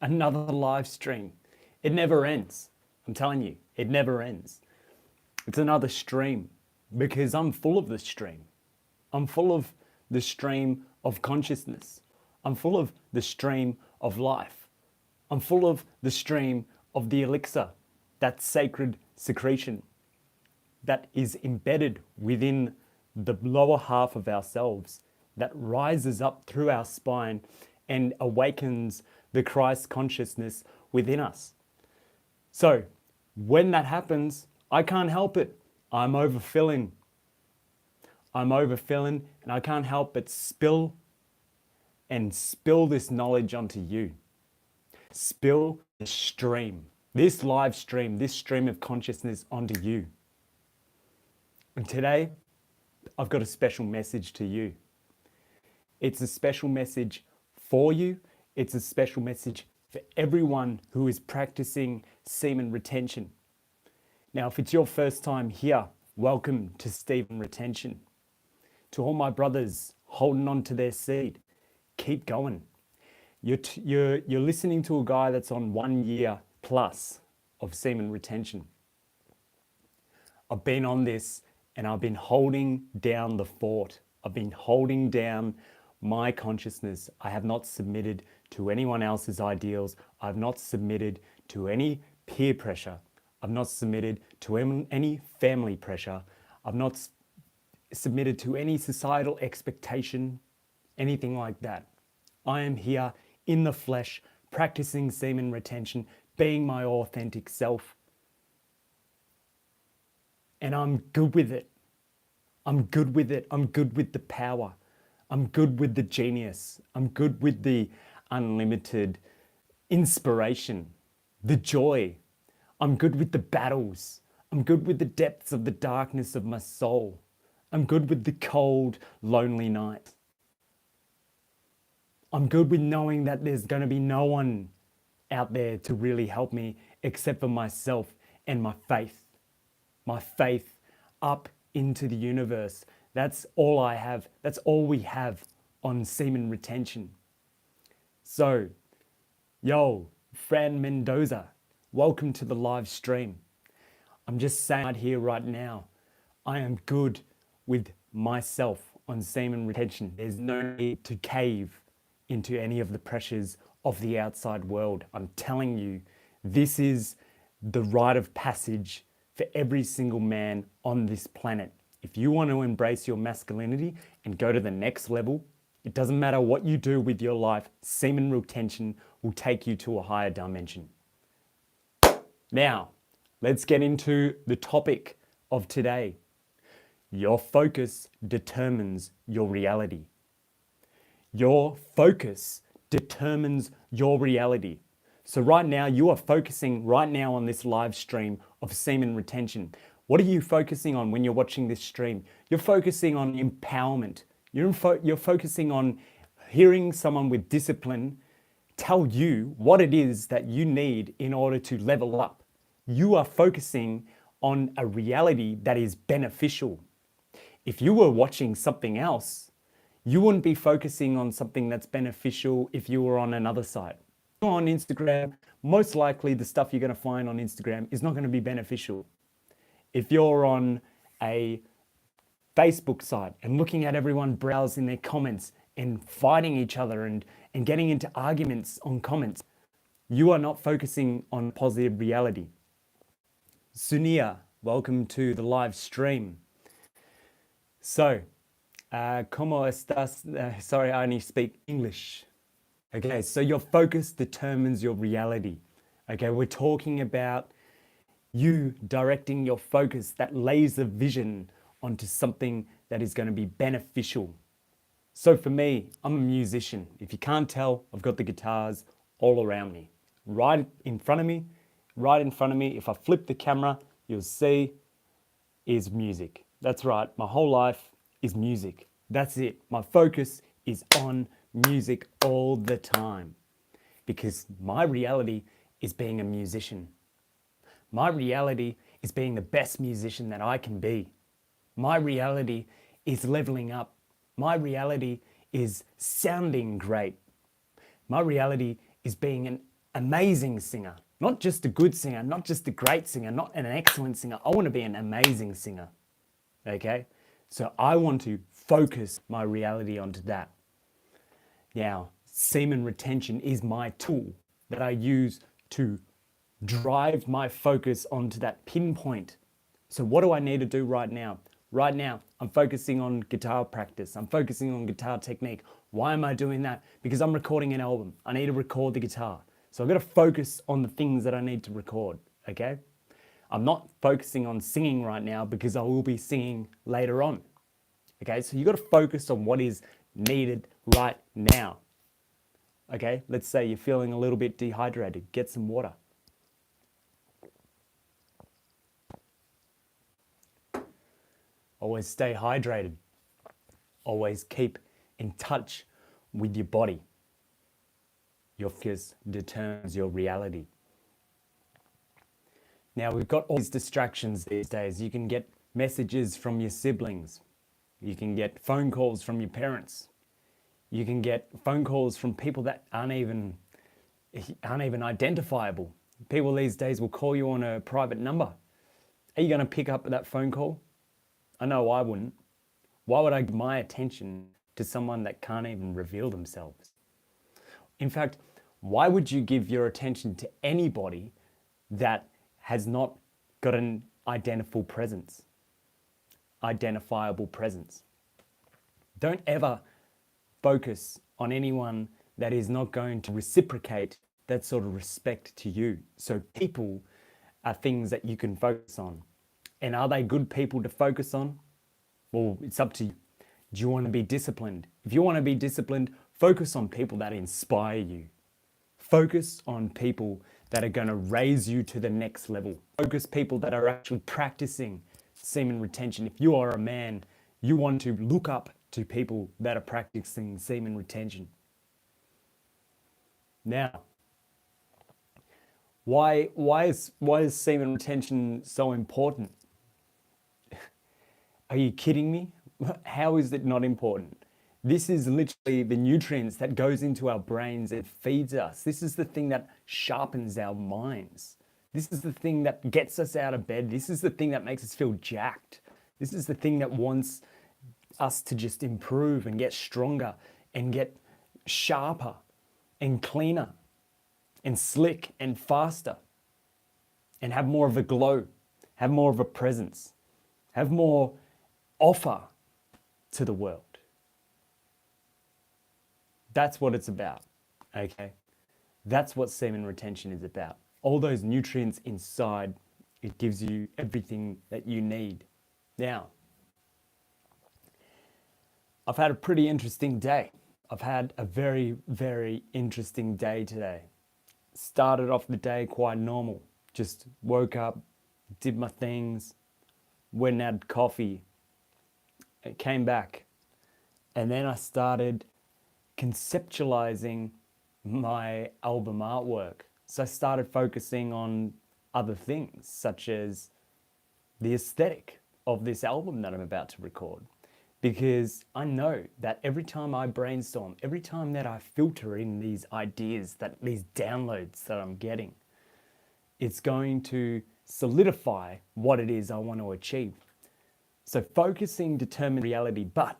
Another live stream. It never ends. I'm telling you, it never ends. It's another stream because I'm full of the stream. I'm full of the stream of consciousness. I'm full of the stream of life. I'm full of the stream of the elixir, that sacred secretion that is embedded within the lower half of ourselves, that rises up through our spine and awakens the Christ consciousness within us. So when that happens, I can't help it. I'm overfilling. I'm overfilling, and I can't help but spill this knowledge onto you. Spill the stream, this live stream, this stream of consciousness onto you. And today, I've got a special message to you. It's a special message for you. It's a special message for everyone who is practicing semen retention. Now, if it's your first time here, welcome to semen retention. To all my brothers holding on to their seed, keep going. You're listening to a guy that's on 1 year plus of semen retention. I've been on this and I've been holding down the fort. I've been holding down my consciousness. I have not submitted to anyone else's ideals. I've not submitted to any peer pressure. I've not submitted to any family pressure. I've not submitted to any societal expectation, anything like that. I am here in the flesh, practicing semen retention, being my authentic self. And I'm good with it. I'm good with it. I'm good with the power. I'm good with the genius. I'm good with the unlimited inspiration, the joy. I'm good with the battles. I'm good with the depths of the darkness of my soul. I'm good with the cold, lonely night. I'm good with knowing that there's going to be no one out there to really help me except for myself and my faith. My faith up into the universe. That's all I have. That's all we have on semen retention. So, yo, Fran Mendoza, welcome to the live stream. I'm just saying right here, right now, I am good with myself on semen retention. There's no need to cave into any of the pressures of the outside world. I'm telling you, this is the rite of passage for every single man on this planet. If you want to embrace your masculinity and go to the next level, it doesn't matter what you do with your life, semen retention will take you to a higher dimension. Now, let's get into the topic of today. Your focus determines your reality. Your focus determines your reality. So right now, you are focusing right now on this live stream of semen retention. What are you focusing on when you're watching this stream? You're focusing on empowerment. You're focusing on hearing someone with discipline tell you what it is that you need in order to level up. You are focusing on a reality that is beneficial. If you were watching something else, you wouldn't be focusing on something that's beneficial if you were on another site. On Instagram, most likely the stuff you're going to find on Instagram is not going to be beneficial. If you're on a Facebook site and looking at everyone browsing their comments and fighting each other and getting into arguments on comments, you are not focusing on positive reality. Sunia, welcome to the live stream. So, ¿Cómo estás? Sorry, I only speak English. Okay, so your focus determines your reality. Okay, we're talking about you directing your focus, that laser vision onto something that is going to be beneficial. So for me, I'm a musician. If you can't tell, I've got the guitars all around me. Right in front of me, if I flip the camera, you'll see is music. That's right, my whole life is music. That's it. My focus is on music all the time because my reality is being a musician. My reality is being the best musician that I can be. My reality is leveling up. My reality is sounding great. My reality is being an amazing singer, not just a good singer, not just a great singer, not an excellent singer. I want to be an amazing singer. Okay? So I want to focus my reality onto that. Now, semen retention is my tool that I use to drive my focus onto that pinpoint. So what do I need to do right now? Right now, I'm focusing on guitar practice. I'm focusing on guitar technique. Why am I doing that? Because I'm recording an album. I need to record the guitar. So I've got to focus on the things that I need to record, okay? I'm not focusing on singing right now because I will be singing later on, okay? So you've got to focus on what is needed right now, okay? Let's say you're feeling a little bit dehydrated. Get some water. Always stay hydrated. Always keep in touch with your body. Your focus determines your reality. Now, we've got all these distractions these days. You can get messages from your siblings. You can get phone calls from your parents. You can get phone calls from people that aren't even identifiable. People these days will call you on a private number. Are you going to pick up that phone call? I know I wouldn't. Why would I give my attention to someone that can't even reveal themselves? In fact, why would you give your attention to anybody that has not got an identifiable presence? Don't ever focus on anyone that is not going to reciprocate that sort of respect to you. So people are things that you can focus on. And are they good people to focus on? Well, it's up to you. Do you want to be disciplined? If you want to be disciplined, focus on people that inspire you. Focus on people that are going to raise you to the next level. Focus people that are actually practicing semen retention. If you are a man, you want to look up to people that are practicing semen retention. Now, why is semen retention so important? Are you kidding me? How is it not important? This is literally the nutrients that goes into our brains. It feeds us. This is the thing that sharpens our minds. This is the thing that gets us out of bed. This is the thing that makes us feel jacked. This is the thing that wants us to just improve and get stronger and get sharper and cleaner and slick and faster and have more of a glow, have more of a presence, have more offer to the world. That's what it's about, okay? That's what semen retention is about. All those nutrients inside, it gives you everything that you need. Now, I've had a pretty interesting day. I've had a very, very interesting day today. Started off the day quite normal. Just woke up, did my things, went and had coffee, came back, and then I started conceptualizing my album artwork. So I started focusing on other things, such as the aesthetic of this album that I'm about to record. Because I know that every time I brainstorm, every time that I filter in these ideas, these downloads that I'm getting, it's going to solidify what it is I want to achieve. So focusing determines reality, but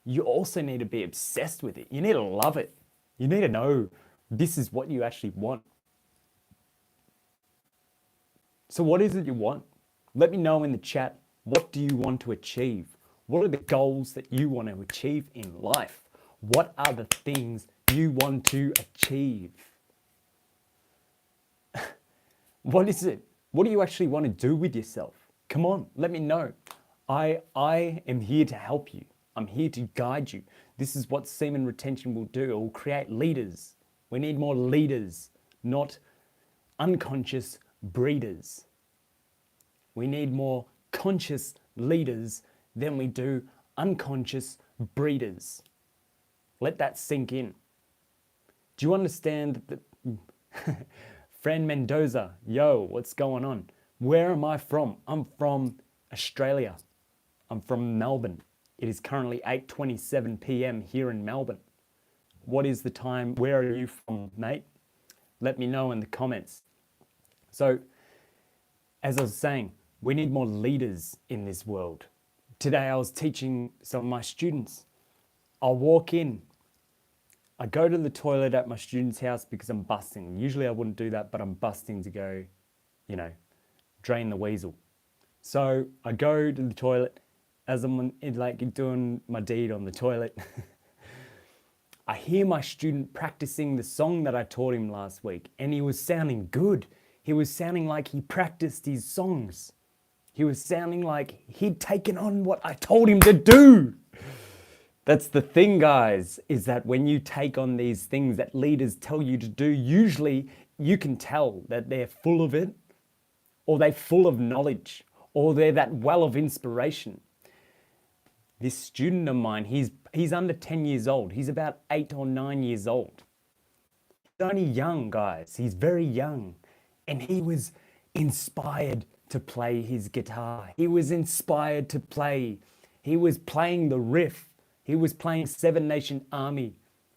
you also need to be obsessed with it. You need to love it. You need to know this is what you actually want. So what is it you want? Let me know in the chat, what do you want to achieve? What are the goals that you want to achieve in life? What are the things you want to achieve? What is it? What do you actually want to do with yourself? Come on, let me know. I am here to help you. I'm here to guide you. This is what semen retention will do. It will create leaders. We need more leaders, not unconscious breeders. We need more conscious leaders than we do unconscious breeders. Let that sink in. Do you understand that? Fran Mendoza, yo, what's going on? Where am I from? I'm from Australia. I'm from Melbourne. It is currently 8:27 p.m. here in Melbourne. What is the time? Where are you from, mate? Let me know in the comments. So, as I was saying, we need more leaders in this world. Today I was teaching some of my students. I'll walk in. I go to the toilet at my student's house because I'm busting. Usually I wouldn't do that, but I'm busting to go, drain the weasel. So I go to the toilet as I'm doing my deed on the toilet. I hear my student practicing the song that I taught him last week, and he was sounding good. He was sounding like he practiced his songs. He was sounding like he'd taken on what I told him to do. That's the thing, guys, is that when you take on these things that leaders tell you to do, usually you can tell that they're full of it, or they're full of knowledge, or they're that well of inspiration. This student of mine, he's under 10 years old. He's about 8 or 9 years old. He's only young, guys. He's very young. And he was inspired to play his guitar. He was inspired to play. He was playing the riff. He was playing Seven Nation Army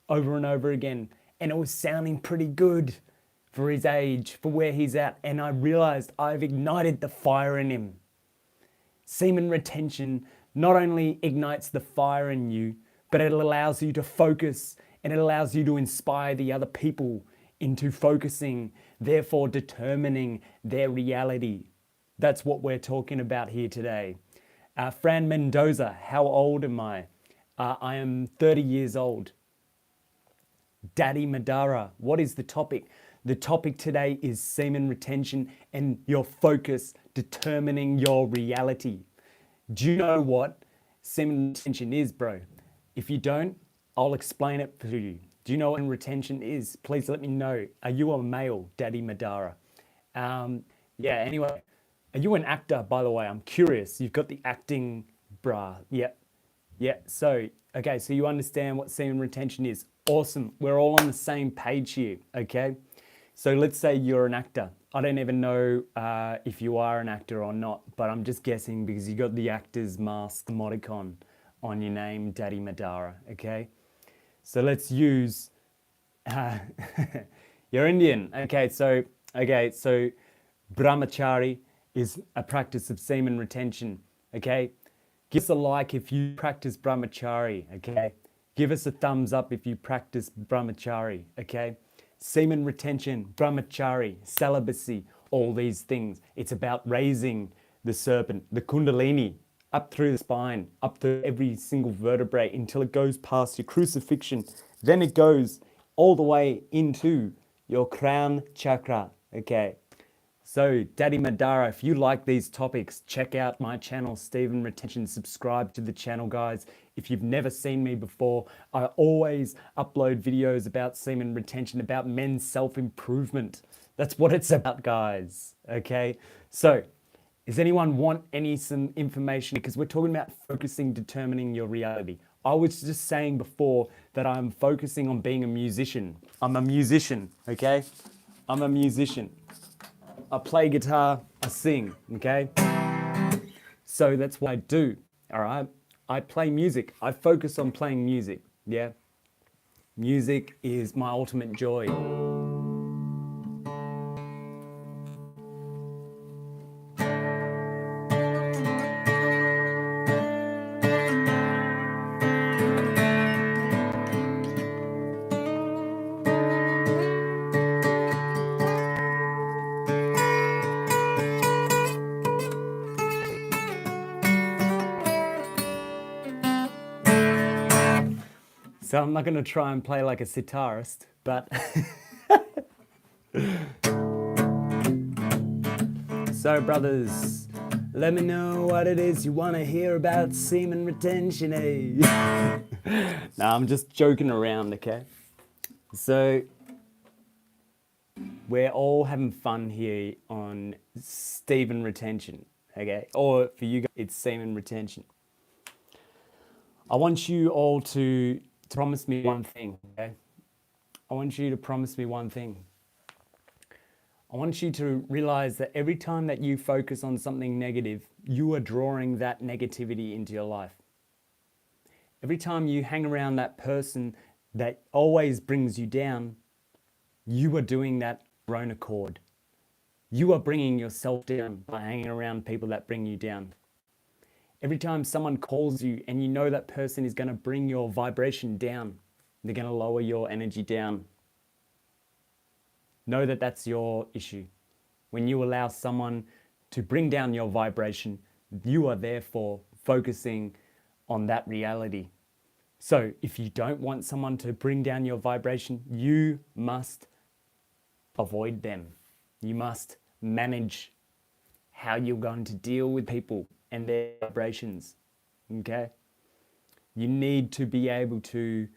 over and over again. And it was sounding pretty good for his age, for where he's at. And I realized I've ignited the fire in him. Semen retention not only ignites the fire in you, but it allows you to focus, and it allows you to inspire the other people into focusing, therefore determining their reality. That's what we're talking about here today. Fran Mendoza, how old am I? I am 30 years old. Daddy Madara, what is the topic? The topic today is semen retention and your focus determining your reality. Do you know what semen retention is, bro? If you don't, I'll explain it for you. Do you know what retention is? Please let me know. Are you a male, Daddy Madara? Anyway, are you an actor, by the way? I'm curious. You've got the acting bra. Yep. Yeah, so you understand what semen retention is. Awesome. We're all on the same page here, okay? So let's say you're an actor. I don't even know if you are an actor or not, but I'm just guessing because you got the actor's mask emoticon on your name, Daddy Madara, okay? So let's use, you're Indian. So brahmachari is a practice of semen retention, okay? Give us a like if you practice brahmachari, okay? Give us a thumbs up if you practice brahmachari, okay? Semen retention, brahmachari, celibacy, all these things. It's about raising the serpent, the kundalini, up through the spine, up through every single vertebrae until it goes past your crucifixion. Then it goes all the way into your crown chakra, okay? So, Daddy Madara, if you like these topics, check out my channel, Stephen Retention. Subscribe to the channel, guys. If you've never seen me before, I always upload videos about semen retention, about men's self-improvement. That's what it's about, guys, okay? So, does anyone want some information? Because we're talking about focusing, determining your reality. I was just saying before that I'm focusing on being a musician. I'm a musician, okay? I'm a musician. I play guitar, I sing, okay? So that's what I do, all right? I play music. I focus on playing music, yeah? Music is my ultimate joy. So I'm not going to try and play like a sitarist, but... So brothers, let me know what it is you want to hear about semen retention, eh? No, I'm just joking around, okay? So, we're all having fun here on Stephen retention, okay? Or for you guys, it's semen retention. I want you all to promise me one thing, okay? I want you to promise me one thing. I want you to realize that every time that you focus on something negative, you are drawing that negativity into your life. Every time you hang around that person that always brings you down, You are doing that of your own accord. You are bringing yourself down by hanging around people that bring you down. Every time someone calls you and you know that person is going to bring your vibration down, they're going to lower your energy down. Know that that's your issue. When you allow someone to bring down your vibration, you are therefore focusing on that reality. So if you don't want someone to bring down your vibration, you must avoid them. You must manage how you're going to deal with people and their vibrations. Okay? You need to be able to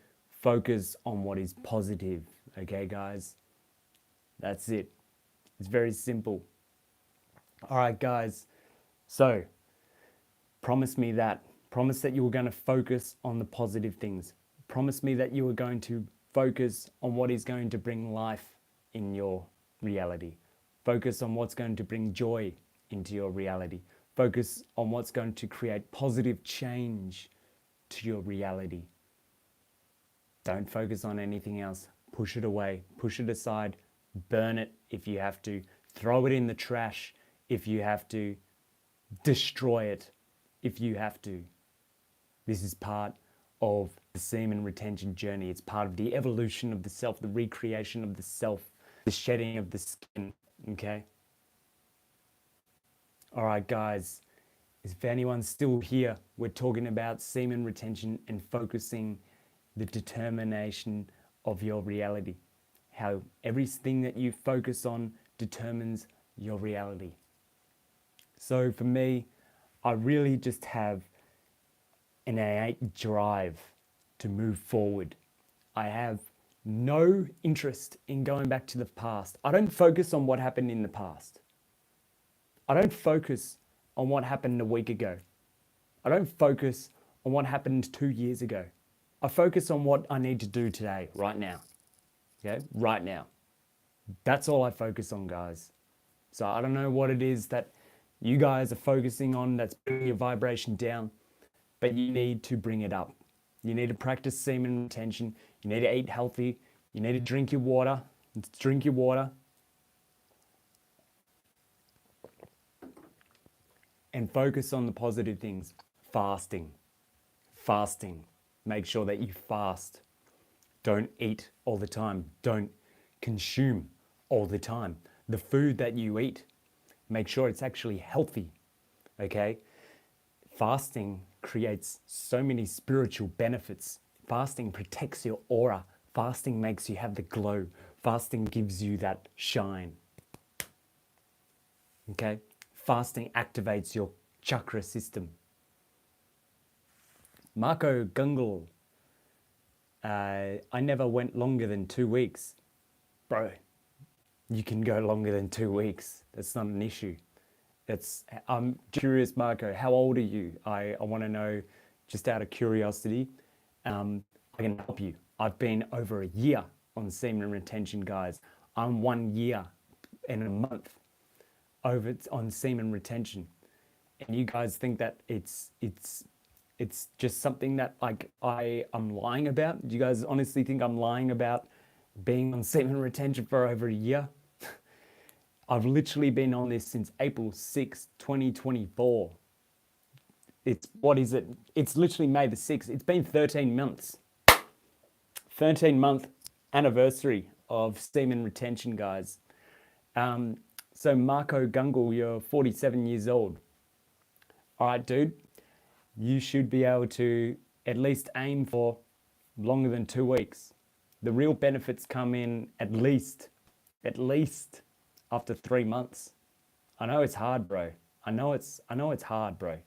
focus on what is positive. Okay, guys? That's it. It's very simple. All right, guys. So, promise me that. Promise that you were going to focus on the positive things. Promise me that you were going to focus on what is going to bring life in your reality. Focus on what's going to bring joy into your reality. Focus on what's going to create positive change to your reality. Don't focus on anything else. Push it away. Push it aside. Burn it if you have to. Throw it in the trash if you have to. Destroy it if you have to. This is part of the semen retention journey. It's part of the evolution of the self, the recreation of the self, the shedding of the skin. Okay? All right, guys. If anyone's still here, we're talking about semen retention and focusing the determination of your reality. How everything that you focus on determines your reality. So for me, I really just have an innate drive to move forward. I have no interest in going back to the past. I don't focus on what happened in the past. I don't focus on what happened a week ago. I don't focus on what happened 2 years ago. I focus on what I need to do today, right now. Okay, right now. That's all I focus on, guys. So I don't know what it is that you guys are focusing on that's bringing your vibration down, but you need to bring it up. You need to practice semen retention. You need to eat healthy. You need to drink your water. Drink your water. And focus on the positive things. Fasting. Fasting. Make sure that you fast. Don't eat all the time. Don't consume all the time. The food that you eat, make sure it's actually healthy. Okay? Fasting creates so many spiritual benefits. Fasting protects your aura. Fasting makes you have the glow. Fasting gives you that shine. Okay? Fasting activates your chakra system. Marco Gungle, I never went longer than 2 weeks. Bro, you can go longer than 2 weeks. That's not an issue. I'm curious, Marco, how old are you? I want to know, just out of curiosity. I can help you. I've been over a year on semen retention, guys. I'm 1 year and a month over on semen retention. And you guys think that it's just something that like I'm lying about? Do you guys honestly think I'm lying about being on semen retention for over a year? I've literally been on this since April 6, 2024. What is it? It's literally May the 6th. It's been 13 months. 13-month anniversary of semen retention, guys. So Marco Gungle, you're 47 years old. All right, dude. You should be able to at least aim for longer than 2 weeks. The real benefits come in at least after 3 months. I know it's hard, bro. I know it's hard, bro.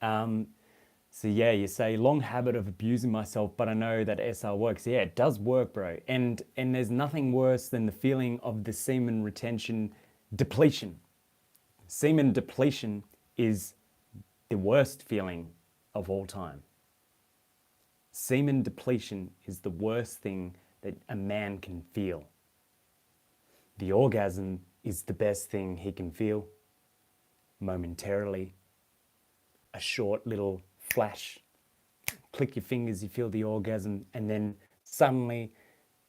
So yeah, you say long habit of abusing myself, but I know that SR works. Yeah, it does work, bro. And there's nothing worse than the feeling of the semen retention depletion. Semen depletion is the worst feeling of all time. Semen depletion is the worst thing that a man can feel. The orgasm is the best thing he can feel momentarily. A short little flash. Click your fingers, you feel the orgasm, and then suddenly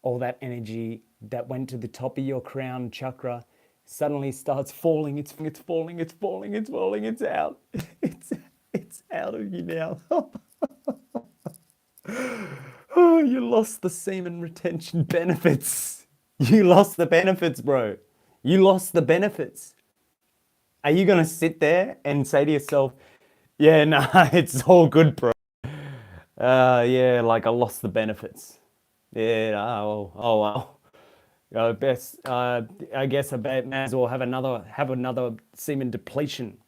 all that energy that went to the top of your crown chakra suddenly starts falling. It's falling, it's falling, it's falling, it's out. It's out of you now. Oh, you lost the semen retention benefits. You lost the benefits, bro. You lost the benefits. Are you going to sit there and say to yourself, yeah, nah, it's all good, bro. Yeah, like I lost the benefits. Yeah, oh well. Best. I guess may as well have another semen depletion.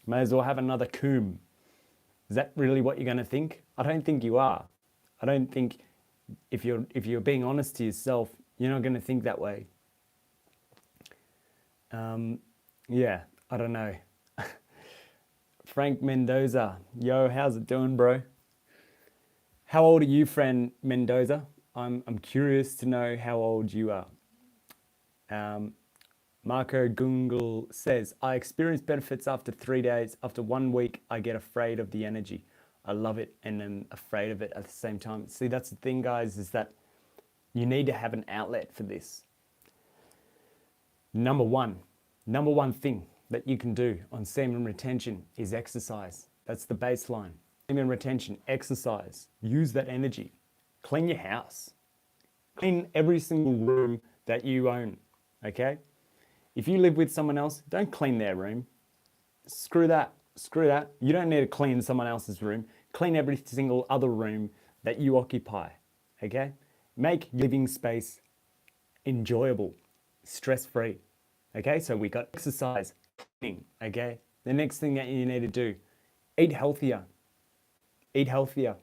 May as well have another coom. Is that really what you're going to think? I don't think you are. I don't think if you're being honest to yourself, you're not going to think that way. Yeah, I don't know. Frank Mendoza, yo, how's it doing, bro? How old are you, friend Mendoza? I'm curious to know how old you are. Marco Gungle says, I experience benefits after 3 days. After 1 week, I get afraid of the energy. I love it and I'm afraid of it at the same time. See, that's the thing, guys, is that you need to have an outlet for this. Number one thing that you can do on semen retention is exercise. That's the baseline. Semen retention, exercise. Use that energy. Clean your house. Clean every single room that you own, okay? If you live with someone else, don't clean their room. Screw that. You don't need to clean someone else's room. Clean every single other room that you occupy, okay? Make living space enjoyable, stress-free, okay? So we got exercise, cleaning, okay? The next thing that you need to do, eat healthier. Eat healthier.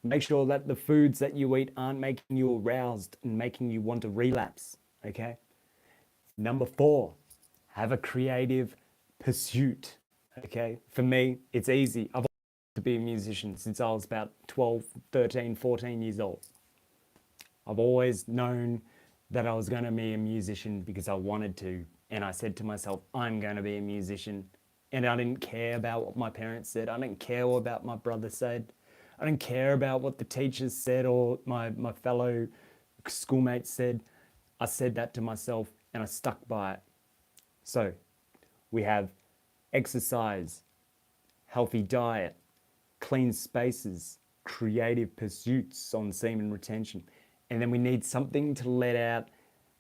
Make sure that the foods that you eat aren't making you aroused and making you want to relapse, okay? Number 4, have a creative pursuit, okay? For me, it's easy. I've wanted to be a musician since I was about 12, 13, 14 years old. I've always known that I was going to be a musician because I wanted to. And I said to myself, I'm going to be a musician. And I didn't care about what my parents said. I didn't care about what my brother said. I didn't care about what the teachers said or my fellow schoolmates said. I said that to myself and I stuck by it. So we have exercise, healthy diet, clean spaces, creative pursuits on semen retention. And then we need something to let out,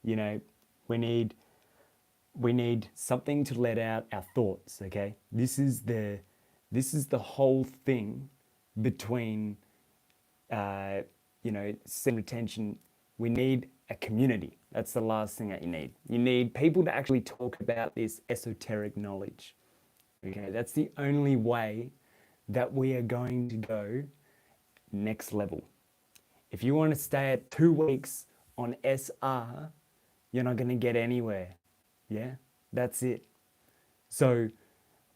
we need something to let out our thoughts, okay? This is the whole thing between, semen retention. We need a community. That's the last thing that you need. You need people to actually talk about this esoteric knowledge, okay? That's the only way that we are going to go next level. If you want to stay at 2 weeks on SR, you're not going to get anywhere. Yeah, that's it. So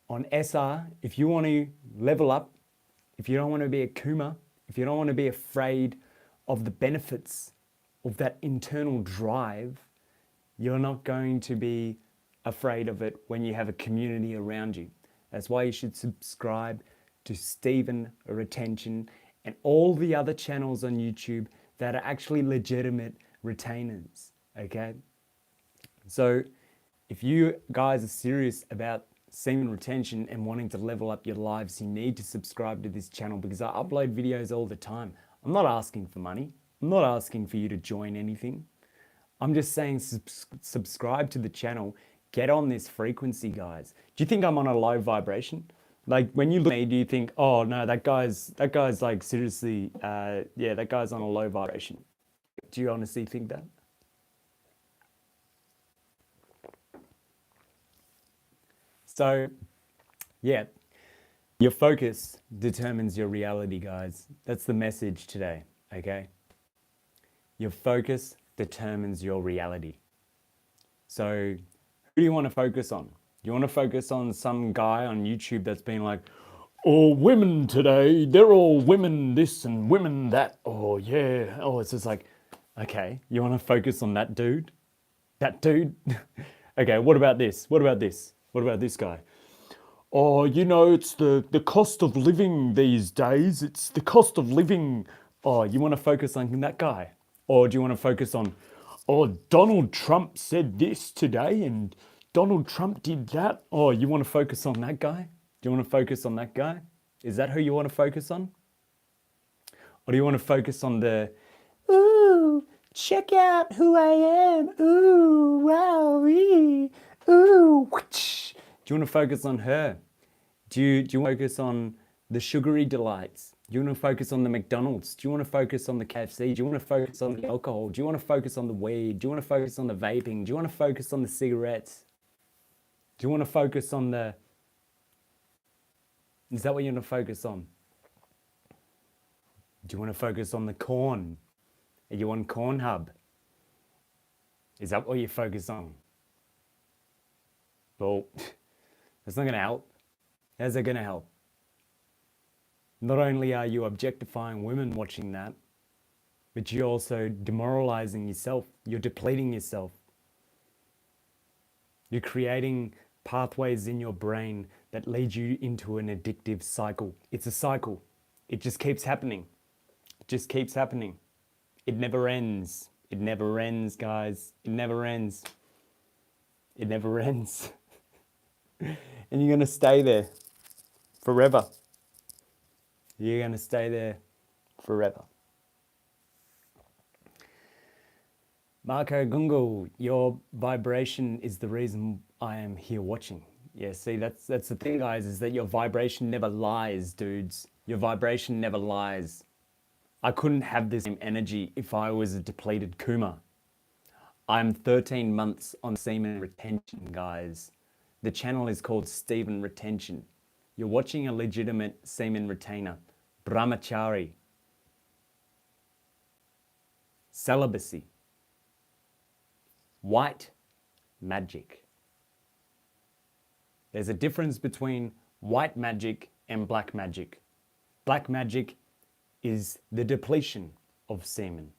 on SR, if you want to level up, if you don't want to be a Kuma, if you don't want to be afraid of the benefits of that internal drive, you're not going to be afraid of it when you have a community around you. That's why you should subscribe to Semen Retention and all the other channels on YouTube that are actually legitimate retainers, okay? So if you guys are serious about semen retention and wanting to level up your lives, you need to subscribe to this channel because I upload videos all the time. I'm not asking for money. I'm not asking for you to join anything. I'm just saying subscribe to the channel. Get on this frequency, guys. Do you think I'm on a low vibration? Like when you look at me, do you think, oh no, that guy's like seriously, yeah, that guy's on a low vibration? Do you honestly think that? So, yeah, your focus determines your reality, guys. That's the message today, okay? Your focus determines your reality. So, who do you want to focus on? You want to focus on some guy on YouTube that's been like, oh, women today, they're all women this and women that. Oh, yeah. Oh, it's just like, okay, you want to focus on that dude? That dude? Okay, what about this? What about this? What about this guy? Oh, it's the cost of living these days. It's the cost of living. Oh, you want to focus on that guy? Or do you want to focus on, oh, Donald Trump said this today and Donald Trump did that? Oh, you want to focus on that guy? Do you want to focus on that guy? Is that who you want to focus on? Or do you want to focus on the, ooh, check out who I am. Ooh, wow, ooh, whoosh. Do you want to focus on her? Do you want to focus on the sugary delights? Do you want to focus on the McDonald's? Do you want to focus on the KFC? Do you want to focus on the alcohol? Do you want to focus on the weed? Do you want to focus on the vaping? Do you want to focus on the cigarettes? Do you want to focus on the... Is that what you want to focus on? Do you want to focus on the corn? Are you on Corn Hub? Is that what you focus on? Well, that's not going to help. How's that going to help? Not only are you objectifying women watching that, but you're also demoralizing yourself. You're depleting yourself. You're creating pathways in your brain that lead you into an addictive cycle. It's a cycle. It just keeps happening. It just keeps happening. It never ends. It never ends, guys. It never ends. It never ends. And you're going to stay there forever. You're going to stay there forever. Marco Gungo, your vibration is the reason I am here watching. Yeah, see, that's the thing, guys, is that your vibration never lies, dudes. Your vibration never lies. I couldn't have this same energy if I was a depleted Kuma. I'm 13 months on semen retention, guys. The channel is called Steven Retention. You're watching a legitimate semen retainer. Brahmachari. Celibacy. White magic. There's a difference between white magic and black magic. Black magic is the depletion of semen.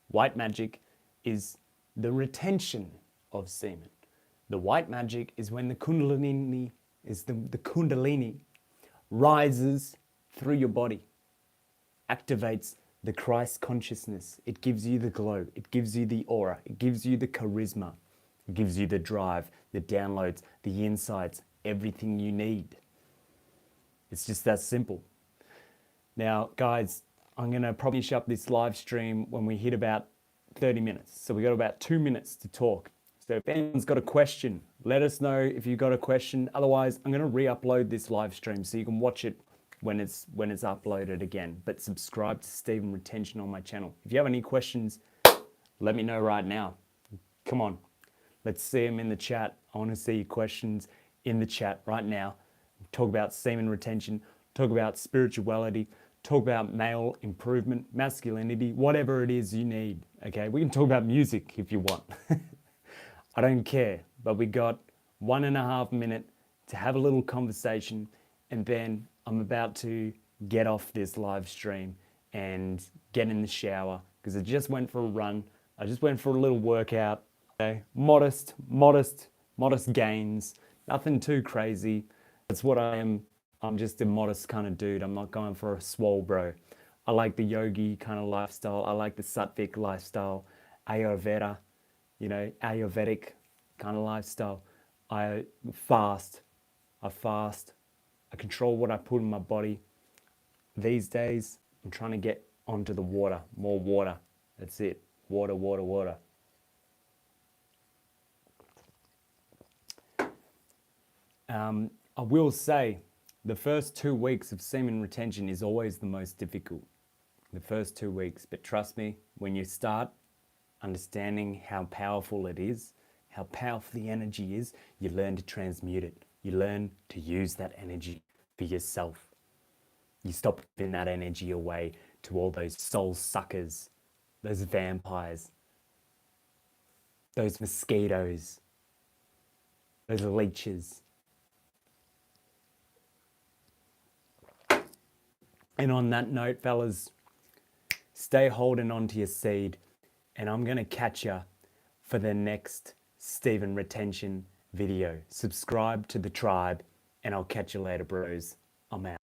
White magic is the retention of semen. The white magic is when the kundalini rises through your body, activates the Christ consciousness. It gives you the glow. It gives you the aura. It gives you the charisma. It gives you the drive, the downloads, the insights, everything you need. It's just that simple. Now, guys, I'm going to probably finish up this live stream when we hit about 30 minutes. So we got about 2 minutes to talk. So if anyone's got a question, let us know if you've got a question. Otherwise, I'm going to re-upload this live stream so you can watch it when it's uploaded again. But subscribe to Steven Retention on my channel. If you have any questions, let me know right now. Come on, let's see them in the chat. I want to see your questions in the chat right now. Talk about semen retention, talk about spirituality, talk about male improvement, masculinity, whatever it is you need, okay? We can talk about music if you want. I don't care, but we got 1.5 minutes to have a little conversation, and then I'm about to get off this live stream and get in the shower because I just went for a run. I just went for a little workout. Okay? Modest gains, nothing too crazy. That's what I am. I'm just a modest kind of dude. I'm not going for a swole bro. I like the yogi kind of lifestyle. I like the sattvic lifestyle, Ayurveda, Ayurvedic kind of lifestyle. I fast. I control what I put in my body. These days, I'm trying to get onto the water, more water. That's it. Water, water, water. I will say the first 2 weeks of semen retention is always the most difficult. The first 2 weeks. But trust me, when you start understanding how powerful it is, how powerful the energy is, you learn to transmute it. You learn to use that energy for yourself. You stop giving that energy away to all those soul suckers, those vampires, those mosquitoes, those leeches. And on that note, fellas, stay holding on to your seed, and I'm going to catch you for the next Steven Retention video. Subscribe to the tribe, and I'll catch you later, bros. I'm out.